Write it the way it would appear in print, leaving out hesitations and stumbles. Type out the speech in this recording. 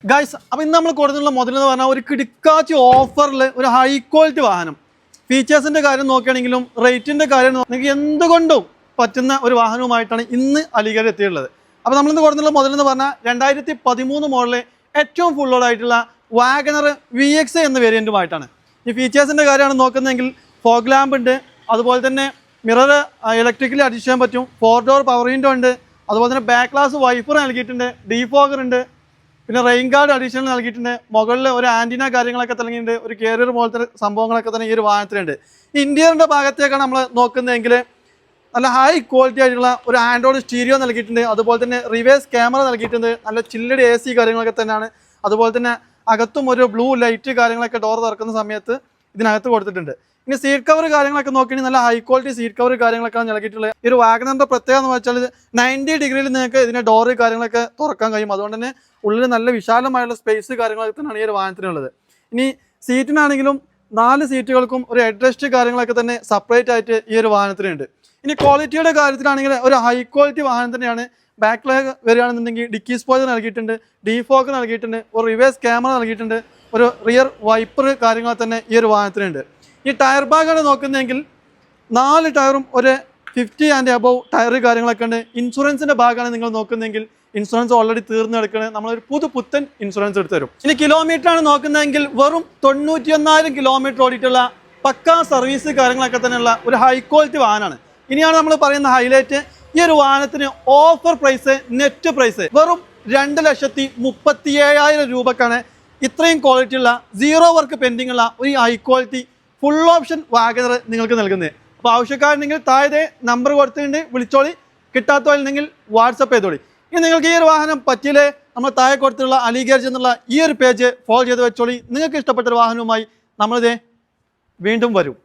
Guys, അപ്പോൾ ഇന്ന് നമ്മൾ കൊടുത്തുള്ള മുതലെന്ന് പറഞ്ഞാൽ ഒരു കിടക്കാച്ചി ഓഫറിൽ ഒരു ഹൈ ക്വാളിറ്റി വാഹനം. ഫീച്ചേഴ്സിൻ്റെ കാര്യം നോക്കുകയാണെങ്കിലും റേറ്റിൻ്റെ കാര്യം നിങ്ങൾക്ക് എന്തുകൊണ്ടും പറ്റുന്ന ഒരു വാഹനവുമായിട്ടാണ് ഇന്ന് അലിഗഡ് എത്തിയിട്ടുള്ളത്. അപ്പോൾ നമ്മളിന്ന് കൊടുത്തുള്ള മുതലെന്ന് പറഞ്ഞാൽ 2013 മോഡലിൽ ഏറ്റവും ഫുൾ ലോഡായിട്ടുള്ള വാഗണർ VX എന്ന വേരിയൻറ്റുമായിട്ടാണ്. ഈ ഫീച്ചേഴ്സിൻ്റെ കാര്യമാണ് നോക്കുന്നതെങ്കിൽ ഫോഗ് ലാമ്പ് ഉണ്ട്, അതുപോലെ തന്നെ മിറർ ഇലക്ട്രിക്കലി അഡ്ജസ്റ്റ് ചെയ്യാൻ പറ്റും, 4 ഡോർ പവർ വിൻഡോ ഉണ്ട്, അതുപോലെ തന്നെ ബാക്ക് ഗ്ലാസ് വൈപ്പർ നൽകിയിട്ടുണ്ട്, ഡീഫോഗർ ഉണ്ട്, പിന്നെ റെയിൻ ഗാർഡ് അഡീഷണൽ നൽകിയിട്ടുണ്ട്, മുകളിൽ ഒരു ആൻറ്റിന കാര്യങ്ങളൊക്കെ തുടങ്ങിയിട്ടുണ്ട്, ഒരു കാരിയർ പോലത്തെ സംഭവങ്ങളൊക്കെ തന്നെ ഈ ഒരു വാഹനത്തിലുണ്ട്. ഇന്റീരിയറിൻ്റെ ഭാഗത്തേക്കാണ് നമ്മൾ നോക്കുന്നതെങ്കിൽ നല്ല ഹൈ ക്വാളിറ്റി ആയിട്ടുള്ള ഒരു ആൻഡ്രോയിഡ് സ്റ്റീരിയോ നൽകിയിട്ടുണ്ട്, അതുപോലെ തന്നെ റിവേഴ്സ് ക്യാമറ നൽകിയിട്ടുണ്ട്, നല്ല ചില്ലഡ് AC കാര്യങ്ങളൊക്കെ തന്നെയാണ്. അതുപോലെ തന്നെ അകത്തും ഒരു ബ്ലൂ ലൈറ്റ് കാര്യങ്ങളൊക്കെ ഡോർ തുറക്കുന്ന സമയത്ത് ഇതിനകത്ത് കൊടുത്തിട്ടുണ്ട്. ഇനി സീറ്റ് കവർ കാര്യങ്ങളൊക്കെ നോക്കുകയാണെങ്കിൽ നല്ല ഹൈ ക്വാളിറ്റി സീറ്റ് കവർ കാര്യങ്ങളൊക്കെയാണ് നൽകിയിട്ടുള്ളത്. ഈ ഒരു വാഗണറിൻ്റെ പ്രത്യേകത എന്ന് വെച്ചാൽ 90 ഡിഗ്രിയിൽ നിങ്ങൾക്ക് ഇതിൻ്റെ ഡോറ് കാര്യങ്ങളൊക്കെ തുറക്കാൻ കഴിയും. അതുകൊണ്ട് തന്നെ ഉള്ളിൽ നല്ല വിശാലമായുള്ള സ്പേസ് കാര്യങ്ങളൊക്കെ തന്നെയാണ് ഈ ഒരു വാഹനത്തിനുള്ളത്. ഇനി സീറ്റിനാണെങ്കിലും 4 സീറ്റുകൾക്കും ഒരു ഹെഡ്റെസ്റ്റ് കാര്യങ്ങളൊക്കെ തന്നെ സെപ്പറേറ്റ് ആയിട്ട് ഈ ഒരു വാഹനത്തിനുണ്ട്. ഇനി ക്വാളിറ്റിയുടെ കാര്യത്തിലാണെങ്കിൽ ഒരു ഹൈ ക്വാളിറ്റി വാഹനം തന്നെയാണ്. ബാക്കിലേക്ക് വരികയാണെന്നുണ്ടെങ്കിൽ ഡിക്കി സ്പോയിലർ നൽകിയിട്ടുണ്ട്, ഡീഫോഗർ നൽകിയിട്ടുണ്ട്, ഒരു റിവേഴ്സ് ക്യാമറ നൽകിയിട്ടുണ്ട്, ഒരു റിയർ വൈപ്പർ കാര്യങ്ങളൊക്കെ തന്നെ ഈ ഒരു വാഹനത്തിനുണ്ട്. ഈ ടയർ ഭാഗമാണ് നോക്കുന്നതെങ്കിൽ 4 ടയറും ഒരു 50 ആൻഡ് അബവ് ടയർ കാര്യങ്ങളൊക്കെ ഉണ്ട്. ഇൻഷുറൻസിൻ്റെ ഭാഗമാണ് നിങ്ങൾ നോക്കുന്നതെങ്കിൽ ഇൻഷുറൻസ് ഓൾറെഡി തീർന്നു കിടക്കുന്നത്, നമ്മളൊരു പുത്തൻ ഇൻഷുറൻസ് എടുത്തു തരും. ഇനി കിലോമീറ്റർ ആണ് നോക്കുന്നതെങ്കിൽ വെറും 91,000 കിലോമീറ്റർ ഓടിയിട്ടുള്ള പക്കാ സർവീസ് കാര്യങ്ങളൊക്കെ തന്നെയുള്ള ഒരു ഹൈ ക്വാളിറ്റി വാഹനമാണ്. ഇനിയാണ് നമ്മൾ പറയുന്ന ഹൈലൈറ്റ്, ഈ ഒരു വാഹനത്തിന് ഓഫർ പ്രൈസ്, നെറ്റ് പ്രൈസ് വെറും 2,37,000 രൂപക്കാണ് ഇത്രയും ക്വാളിറ്റി ഉള്ള 0 വർക്ക് പെൻഡിങ് ഉള്ള ഒരു high quality full option WagonR നിങ്ങൾക്ക് നൽകുന്നത്. അപ്പോൾ ആവശ്യക്കാരുണ്ടെങ്കിൽ താഴെ നമ്പർ കൊടുത്തിട്ടുണ്ട്, വിളിച്ചോളി. കിട്ടാത്തവരുണ്ടെങ്കിൽ വാട്സപ്പ് ചെയ്തോളി. ഇനി നിങ്ങൾക്ക് ഈ ഒരു വാഹനം പറ്റിയില്ലേ, നമ്മൾ താഴെ കൊടുത്തിട്ടുള്ള അലി ഗാരേജ് എന്നുള്ള ഈ ഒരു പേജ് ഫോളോ ചെയ്ത് വെച്ചോളി. നിങ്ങൾക്ക് ഇഷ്ടപ്പെട്ട ഒരു വാഹനവുമായി നമ്മളിതേ വീണ്ടും വരും.